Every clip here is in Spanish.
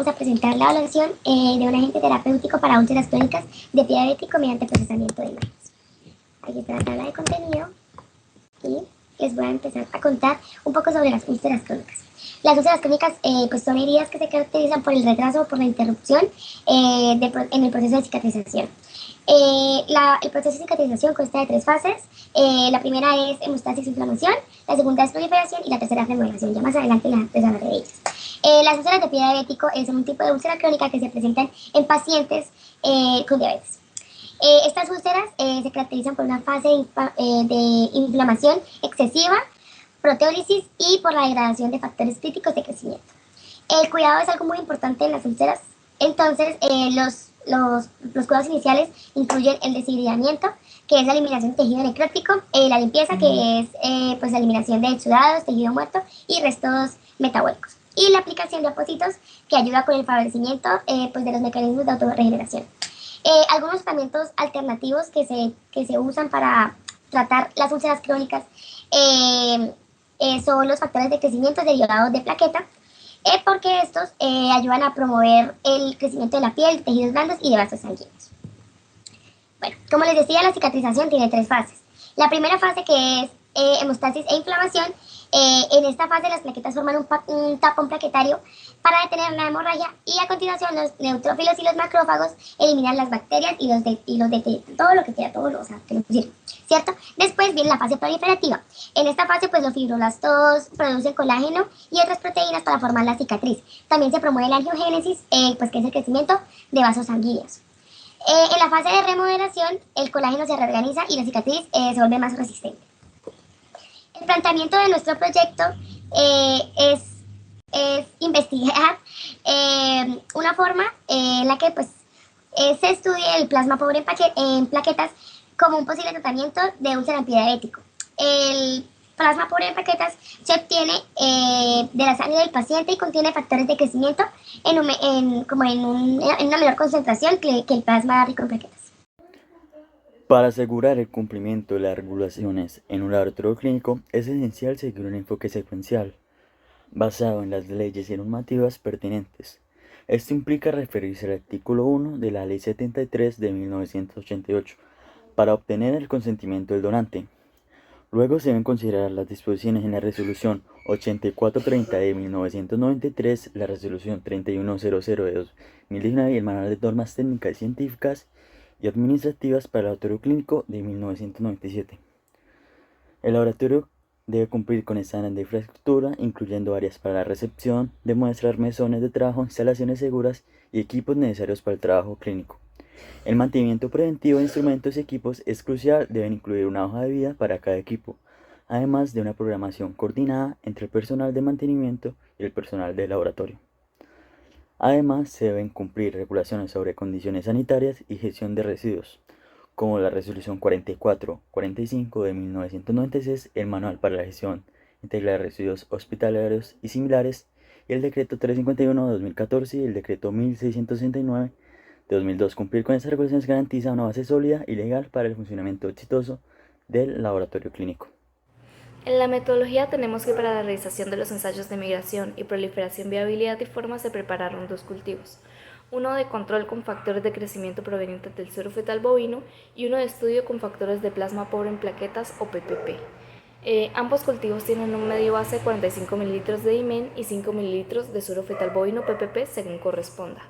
vamos a presentar la evaluación de un agente terapéutico para úlceras crónicas de pie diabético mediante procesamiento de imágenes. Aquí está la tabla de contenido y les voy a empezar a contar un poco sobre las úlceras crónicas. Las úlceras crónicas pues son heridas que se caracterizan por el retraso o por la interrupción en el proceso de cicatrización. El proceso de cicatrización consta de 3 fases. La primera es hemostasis e inflamación, la segunda es proliferación y la tercera es remodelación. Ya más adelante les hablaré de ellas. Las úlceras de pie diabético son un tipo de úlcera crónica que se presentan en pacientes con diabetes. Estas úlceras se caracterizan por una fase de inflamación excesiva, proteólisis y por la degradación de factores críticos de crecimiento. El cuidado es algo muy importante en las úlceras. Entonces, los cuidados iniciales incluyen el deshidratamiento, que es la eliminación de tejido necrótico, la limpieza, que es pues la eliminación de exudados, tejido muerto y restos metabólicos, y la aplicación de apósitos, que ayuda con el favorecimiento pues de los mecanismos de autorregeneración. Algunos tratamientos alternativos que se usan para tratar las úlceras crónicas son los factores de crecimiento derivados de plaqueta, porque estos ayudan a promover el crecimiento de la piel, de tejidos blandos y de vasos sanguíneos. Bueno, como les decía, la cicatrización tiene 3 fases. La primera fase, que es hemostasis e inflamación. En esta fase las plaquetas forman un tapón plaquetario para detener la hemorragia, y a continuación los neutrófilos y los macrófagos eliminan las bacterias y los deteritan, todo lo que queda, o sea, que no sirve, ¿cierto? Después viene la fase proliferativa. En esta fase pues los fibroblastos producen colágeno y otras proteínas para formar la cicatriz. También se promueve la angiogénesis, pues que es el crecimiento de vasos sanguíneos. En la fase de remodelación el colágeno se reorganiza y la cicatriz se vuelve más resistente. El planteamiento de nuestro proyecto es investigar una forma en la que pues, se estudie el plasma pobre en plaquetas como un posible tratamiento de úlcera en pie diabético. El plasma pobre en plaquetas se obtiene de la sangre del paciente y contiene factores de crecimiento en una menor concentración que el plasma rico en plaquetas. Para asegurar el cumplimiento de las regulaciones en un laboratorio clínico, es esencial seguir un enfoque secuencial, basado en las leyes y normativas pertinentes. Esto implica referirse al artículo 1 de la Ley 73 de 1988 para obtener el consentimiento del donante. Luego se deben considerar las disposiciones en la Resolución 8430 de 1993, la Resolución 3100 de 2019 y el Manual de Normas Técnicas y Científicas y Administrativas para el Laboratorio Clínico de 1997. El laboratorio debe cumplir con estándares de infraestructura, incluyendo áreas para la recepción de muestras, mesones de trabajo, instalaciones seguras y equipos necesarios para el trabajo clínico. El mantenimiento preventivo de instrumentos y equipos es crucial, deben incluir una hoja de vida para cada equipo, además de una programación coordinada entre el personal de mantenimiento y el personal del laboratorio. Además, se deben cumplir regulaciones sobre condiciones sanitarias y gestión de residuos, como la Resolución 4445 de 1996, el Manual para la Gestión Integral de Residuos Hospitalarios y similares, y el Decreto 351 de 2014 y el Decreto 1669 de 2002. Cumplir con estas regulaciones garantiza una base sólida y legal para el funcionamiento exitoso del laboratorio clínico. En la metodología tenemos que para la realización de los ensayos de migración y proliferación, viabilidad y forma se prepararon 2 cultivos. Uno de control con factores de crecimiento provenientes del suero fetal bovino y uno de estudio con factores de plasma pobre en plaquetas o PPP. Ambos cultivos tienen un medio base de 45 ml de himen y 5 ml de suero fetal bovino PPP según corresponda.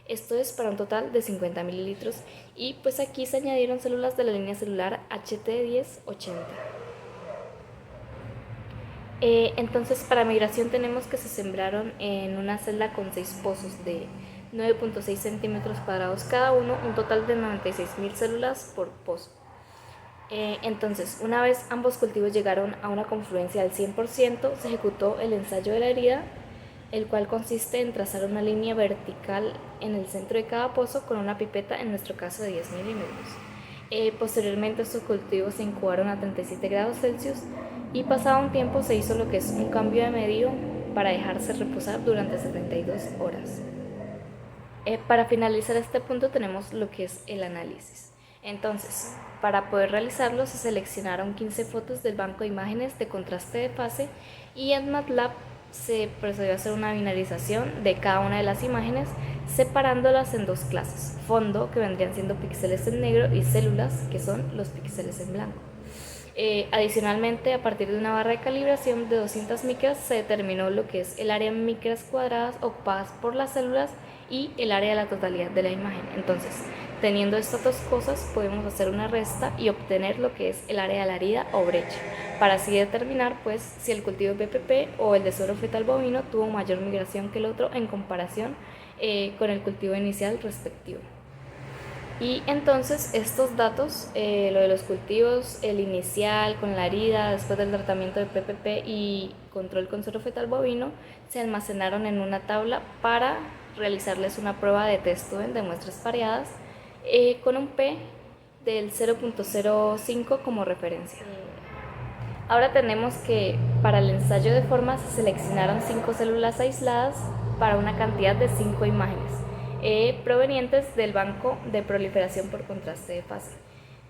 Esto es para un total de 50 ml y pues aquí se añadieron células de la línea celular HT1080. Entonces para migración tenemos que se sembraron en una celda con 6 pozos de 9.6 centímetros cuadrados cada uno, un total de 96.000 células por pozo. Entonces, una vez ambos cultivos llegaron a una confluencia del 100%, se ejecutó el ensayo de la herida, el cual consiste en trazar una línea vertical en el centro de cada pozo con una pipeta, en nuestro caso de 10 milímetros. Posteriormente estos cultivos se incubaron a 37 grados Celsius y pasado un tiempo se hizo lo que es un cambio de medio para dejarse reposar durante 72 horas. Para finalizar este punto tenemos lo que es el análisis. Entonces, para poder realizarlo se seleccionaron 15 fotos del banco de imágenes de contraste de fase y en MATLAB se procedió a hacer una binarización de cada una de las imágenes, separándolas en dos clases: fondo, que vendrían siendo píxeles en negro, y células, que son los píxeles en blanco. Adicionalmente, a partir de una barra de calibración de 200 micras, se determinó lo que es el área en micras cuadradas ocupadas por las células y el área de la totalidad de la imagen. Entonces, teniendo estas dos cosas, podemos hacer una resta y obtener lo que es el área de la herida o brecha, para así determinar pues si el cultivo de PPP o el de suero fetal bovino tuvo mayor migración que el otro en comparación con el cultivo inicial respectivo. Y entonces estos datos, lo de los cultivos, el inicial con la herida, después del tratamiento de PPP y control con suero fetal bovino, se almacenaron en una tabla para realizarles una prueba de test-student de muestras pareadas con un P del 0.05 como referencia. Ahora tenemos que para el ensayo de forma se seleccionaron 5 células aisladas para una cantidad de 5 imágenes provenientes del banco de proliferación por contraste de fase.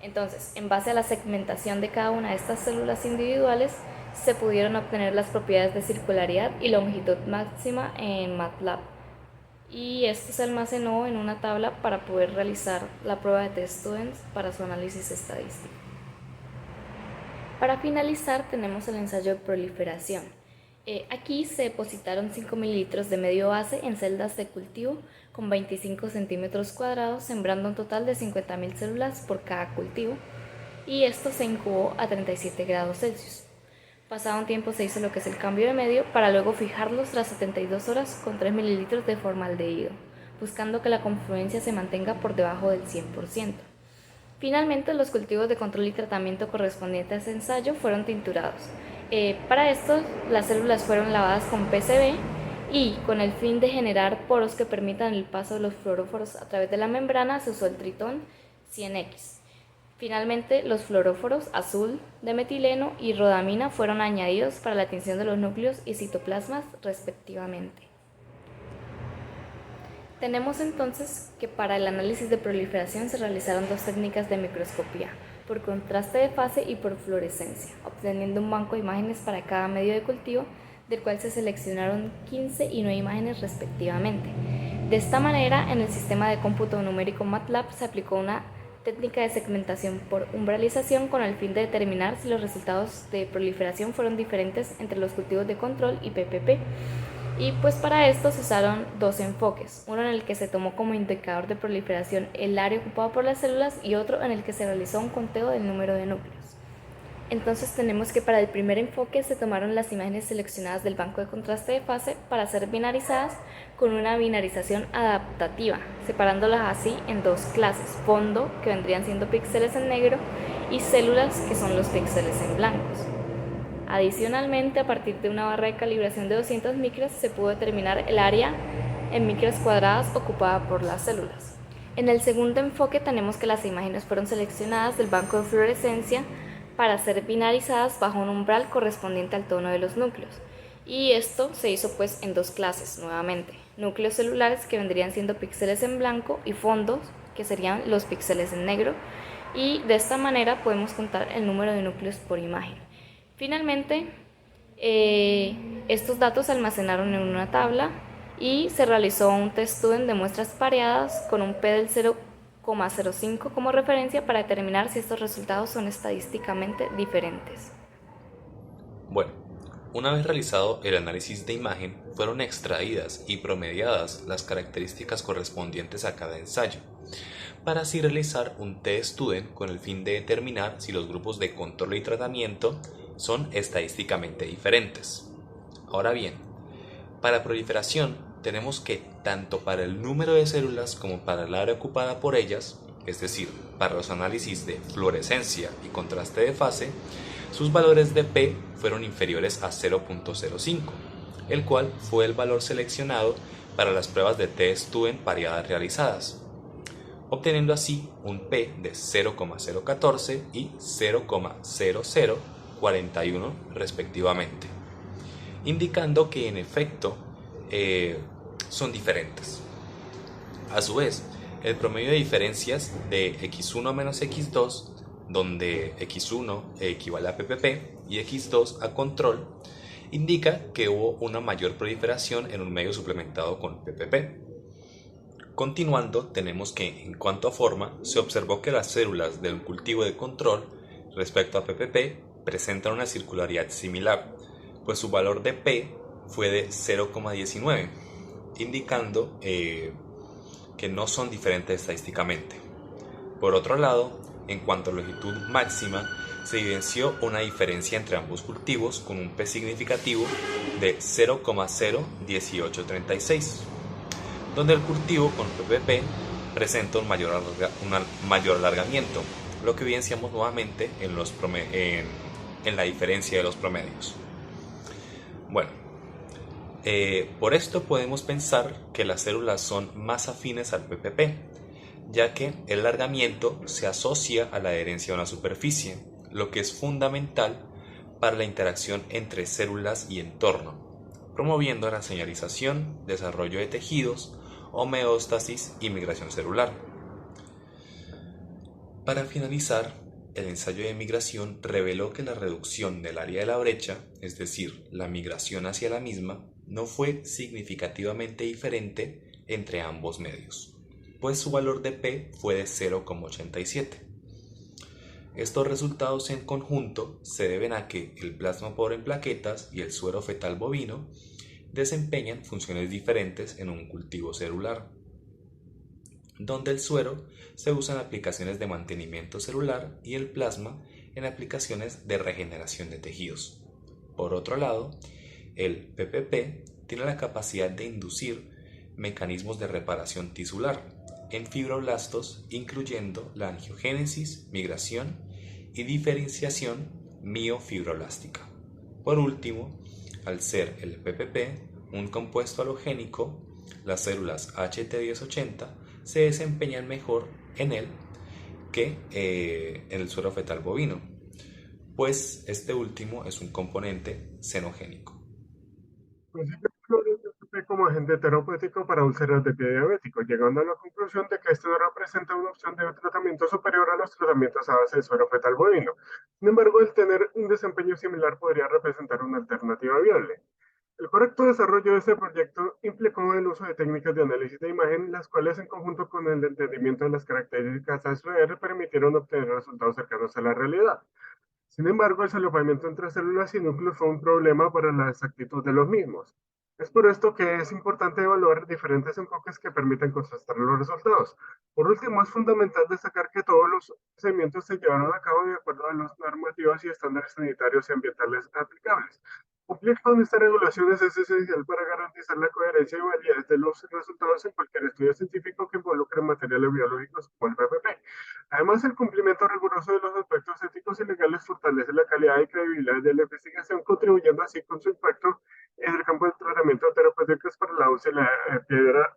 Entonces, en base a la segmentación de cada una de estas células individuales, se pudieron obtener las propiedades de circularidad y longitud máxima en MATLAB. Y esto se almacenó en una tabla para poder realizar la prueba de test-students para su análisis estadístico. Para finalizar, tenemos el ensayo de proliferación. Aquí se depositaron 5 mililitros de medio base en celdas de cultivo con 25 centímetros cuadrados, sembrando un total de 50.000 células por cada cultivo, y esto se incubó a 37 grados Celsius. Pasado un tiempo se hizo lo que es el cambio de medio para luego fijarlos tras 72 horas con 3 mililitros de formaldehído, buscando que la confluencia se mantenga por debajo del 100%. Finalmente, los cultivos de control y tratamiento correspondientes a ese ensayo fueron tinturados. Para esto, las células fueron lavadas con PCB y con el fin de generar poros que permitan el paso de los fluoróforos a través de la membrana, se usó el Tritón 100X. Finalmente, los fluoróforos azul de metileno y rodamina fueron añadidos para la tinción de los núcleos y citoplasmas respectivamente. Tenemos entonces que para el análisis de proliferación se realizaron dos técnicas de microscopía, por contraste de fase y por fluorescencia, obteniendo un banco de imágenes para cada medio de cultivo, del cual se seleccionaron 15 y 9 imágenes respectivamente. De esta manera, en el sistema de cómputo numérico MATLAB se aplicó una técnica de segmentación por umbralización con el fin de determinar si los resultados de proliferación fueron diferentes entre los cultivos de control y PPP. Y pues para esto se usaron dos enfoques, uno en el que se tomó como indicador de proliferación el área ocupada por las células y otro en el que se realizó un conteo del número de núcleos. Entonces tenemos que para el primer enfoque se tomaron las imágenes seleccionadas del banco de contraste de fase para ser binarizadas con una binarización adaptativa, separándolas así en dos clases: fondo, que vendrían siendo píxeles en negro, y células, que son los píxeles en blancos. Adicionalmente, a partir de una barra de calibración de 200 micras se pudo determinar el área en micras cuadradas ocupada por las células. En el segundo enfoque tenemos que las imágenes fueron seleccionadas del banco de fluorescencia para ser binarizadas bajo un umbral correspondiente al tono de los núcleos. Y esto se hizo pues en dos clases nuevamente: núcleos celulares, que vendrían siendo píxeles en blanco, y fondos, que serían los píxeles en negro, y de esta manera podemos contar el número de núcleos por imagen. Finalmente, estos datos se almacenaron en una tabla y se realizó un test-student de muestras pareadas con un P del 0,05 como referencia para determinar si estos resultados son estadísticamente diferentes. Bueno, una vez realizado el análisis de imagen, fueron extraídas y promediadas las características correspondientes a cada ensayo, para así realizar un test-student con el fin de determinar si los grupos de control y tratamiento son estadísticamente diferentes. Ahora bien, para proliferación tenemos que tanto para el número de células como para el área ocupada por ellas, es decir, para los análisis de fluorescencia y contraste de fase, sus valores de P fueron inferiores a 0.05, el cual fue el valor seleccionado para las pruebas de test-student pareadas realizadas, obteniendo así un P de 0,014 y 0,0041 respectivamente, indicando que en efecto son diferentes. A su vez, el promedio de diferencias de x1 menos x2, donde x1 equivale a PPP y x2 a control, indica que hubo una mayor proliferación en un medio suplementado con PPP. Continuando, tenemos que, en cuanto a forma, se observó que las células de un cultivo de control respecto a PPP presentan una circularidad similar, pues su valor de P fue de 0,19, indicando que no son diferentes estadísticamente. Por otro lado, en cuanto a longitud máxima, se evidenció una diferencia entre ambos cultivos con un P significativo de 0,01836, donde el cultivo con PPP presenta un mayor alargamiento, lo que evidenciamos nuevamente en la diferencia de los promedios. Bueno, por esto podemos pensar que las células son más afines al PPP, ya que el alargamiento se asocia a la adherencia a una superficie, lo que es fundamental para la interacción entre células y entorno, promoviendo la señalización, desarrollo de tejidos, homeostasis y migración celular. Para finalizar, el ensayo de migración reveló que la reducción del área de la brecha, es decir, la migración hacia la misma, no fue significativamente diferente entre ambos medios, pues su valor de P fue de 0,87. Estos resultados en conjunto se deben a que el plasma pobre en plaquetas y el suero fetal bovino desempeñan funciones diferentes en un cultivo celular, donde el suero se usa en aplicaciones de mantenimiento celular y el plasma en aplicaciones de regeneración de tejidos. Por otro lado, el PPP tiene la capacidad de inducir mecanismos de reparación tisular en fibroblastos, incluyendo la angiogénesis, migración y diferenciación miofibroblástica. Por último, al ser el PPP un compuesto halogénico, las células HT1080 se desempeñan mejor en él que en el suero fetal bovino, pues este último es un componente xenogénico. Considera el PPP como agente terapéutico para úlceras de pie diabético, llegando a la conclusión de que este no representa una opción de tratamiento superior a los tratamientos a base de suero fetal bovino. Sin embargo, el tener un desempeño similar podría representar una alternativa viable. El correcto desarrollo de este proyecto implicó el uso de técnicas de análisis de imagen, las cuales en conjunto con el entendimiento de las características ASVR permitieron obtener resultados cercanos a la realidad. Sin embargo, el solapamiento entre células y núcleos fue un problema para la exactitud de los mismos. Es por esto que es importante evaluar diferentes enfoques que permitan contrastar los resultados. Por último, es fundamental destacar que todos los procedimientos se llevaron a cabo de acuerdo a las normativas y estándares sanitarios y ambientales aplicables. Cumplir con estas regulaciones es esencial para garantizar la coherencia y validez de los resultados en cualquier estudio científico que involucre materiales biológicos como el PPP. Además, el cumplimiento riguroso de los aspectos éticos y legales fortalece la calidad y credibilidad de la investigación, contribuyendo así con su impacto en el campo del tratamiento terapéutico para la úlcera de piedra